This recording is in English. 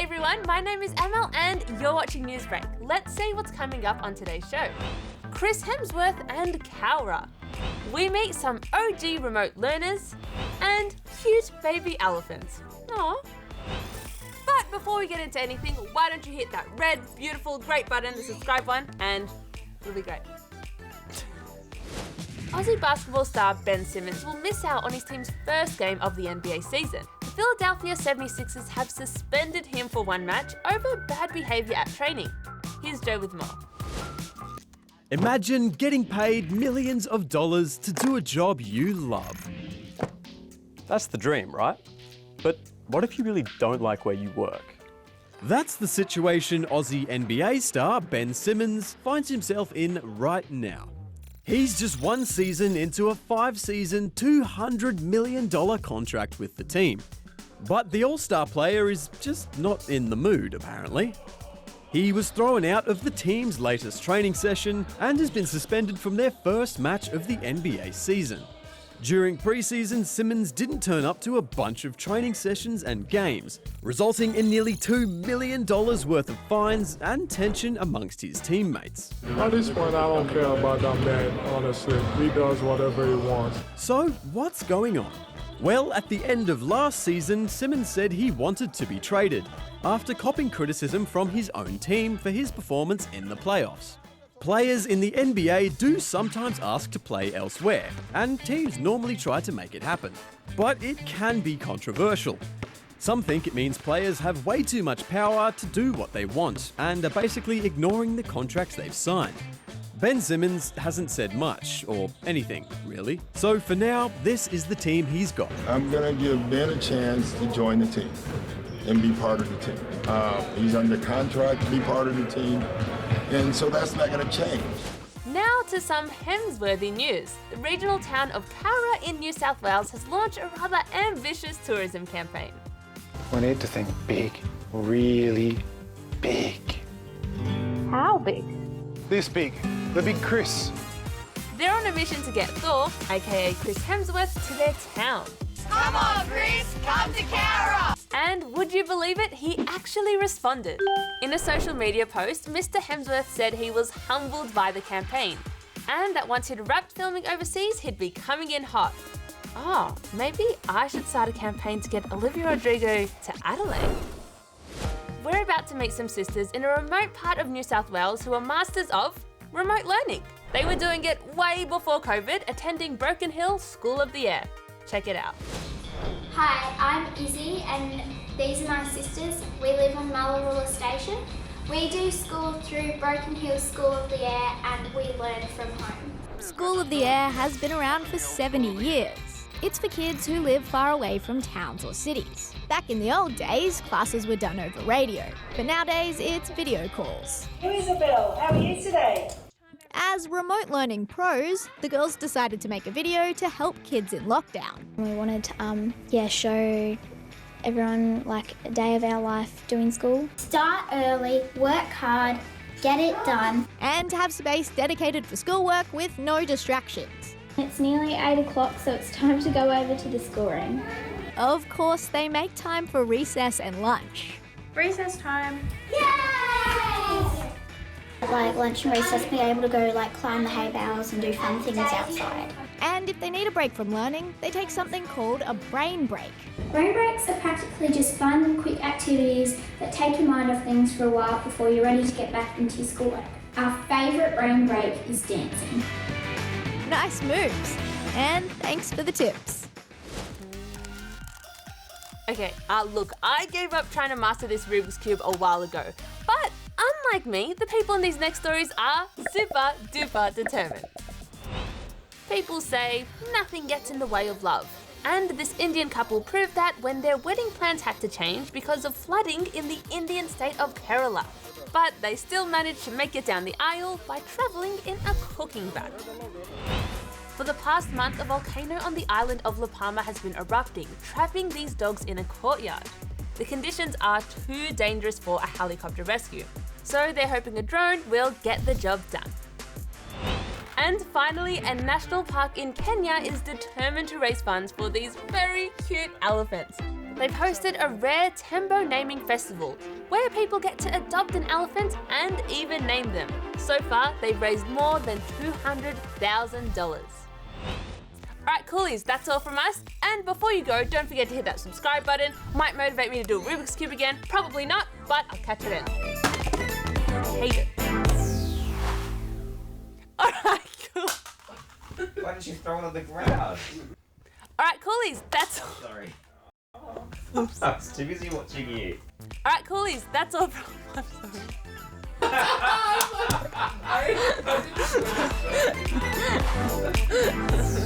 Hey everyone, my name is Emil and you're watching Newsbreak. Let's see what's coming up on today's show. Chris Hemsworth and Cowra. We meet some OG remote learners and cute baby elephants. Aww. But before we get into anything, why don't you hit that red, beautiful, great button, the subscribe one, and it'll be great. Aussie basketball star Ben Simmons will miss out on his team's first game of the NBA season. The Philadelphia 76ers have suspended him for one match over bad behaviour at training. Here's Joe with more. Imagine getting paid millions of dollars to do a job you love. That's the dream, right? But what if you really don't like where you work? That's the situation Aussie NBA star Ben Simmons finds himself in right now. He's just one season into a 5-season, $200 million contract with the team. But the all-star player is just not in the mood, apparently. He was thrown out of the team's latest training session and has been suspended from their first match of the NBA season. During preseason, Simmons didn't turn up to a bunch of training sessions and games, resulting in nearly $2 million worth of fines and tension amongst his teammates. At this point, I don't care about that man, honestly. He does whatever he wants. So, what's going on? Well, at the end of last season, Simmons said he wanted to be traded, after copping criticism from his own team for his performance in the playoffs. Players in the NBA do sometimes ask to play elsewhere, and teams normally try to make it happen. But it can be controversial. Some think it means players have way too much power to do what they want, and are basically ignoring the contracts they've signed. Ben Simmons hasn't said much, or anything, really. So for now, this is the team he's got. I'm going to give Ben a chance to join the team and be part of the team. He's under contract to be part of the team, and so that's not going to change. Now to some Hemsworthy news. The regional town of Cowra in New South Wales has launched a rather ambitious tourism campaign. We need to think big, really big. How big? This big, the big Chris. They're on a mission to get Thor, aka Chris Hemsworth, to their town. Come on, Chris, come to Cowra! And would you believe it? He actually responded. In a social media post, Mr. Hemsworth said he was humbled by the campaign, and that once he'd wrapped filming overseas, he'd be coming in hot. Oh, maybe I should start a campaign to get Olivia Rodrigo to Adelaide. We're about to meet some sisters in a remote part of New South Wales who are masters of remote learning. They were doing it way before COVID, attending Broken Hill School of the Air. Check it out. Hi, I'm Izzy and these are my sisters. We live on Malarula Station. We do school through Broken Hill School of the Air and we learn from home. School of the Air has been around for 70 years. It's for kids who live far away from towns or cities. Back in the old days, classes were done over radio, but nowadays it's video calls. Hey Isabel, how are you today? As remote learning pros, the girls decided to make a video to help kids in lockdown. We wanted to show everyone like a day of our life doing school. Start early, work hard, get it done. And to have space dedicated for schoolwork with no distractions. It's nearly 8 o'clock, so it's time to go over to the schoolroom. Of course, they make time for recess and lunch. Recess time. Yay! Like lunch and recess, being able to go like climb the hay bales and do fun things outside. And if they need a break from learning, they take something called a brain break. Brain breaks are practically just fun and quick activities that take your mind off things for a while before you're ready to get back into your schoolwork. Our favourite brain break is dancing. Nice moves. And thanks for the tips. Okay, look, I gave up trying to master this Rubik's Cube a while ago, but unlike me, the people in these next stories are super duper determined. People say nothing gets in the way of love, and this Indian couple proved that when their wedding plans had to change because of flooding in the Indian state of Kerala. But they still managed to make it down the aisle by travelling in a cooking bag. For the past month, a volcano on the island of La Palma has been erupting, trapping these dogs in a courtyard. The conditions are too dangerous for a helicopter rescue, so they're hoping a drone will get the job done. And finally, a national park in Kenya is determined to raise funds for these very cute elephants. they've hosted a rare Tembo naming festival where people get to adopt an elephant and even name them. So far, they've raised more than $200,000. Alright, coolies, that's all from us. And before you go, don't forget to hit that subscribe button. Might motivate me to do a Rubik's Cube again. Probably not, but I'll catch it in. Hate it. Alright, cool. Why didn't you throw it on the ground? Alright, coolies, that's all. Sorry. I was too busy watching you. Alright, coolies, that's all from I'm sorry.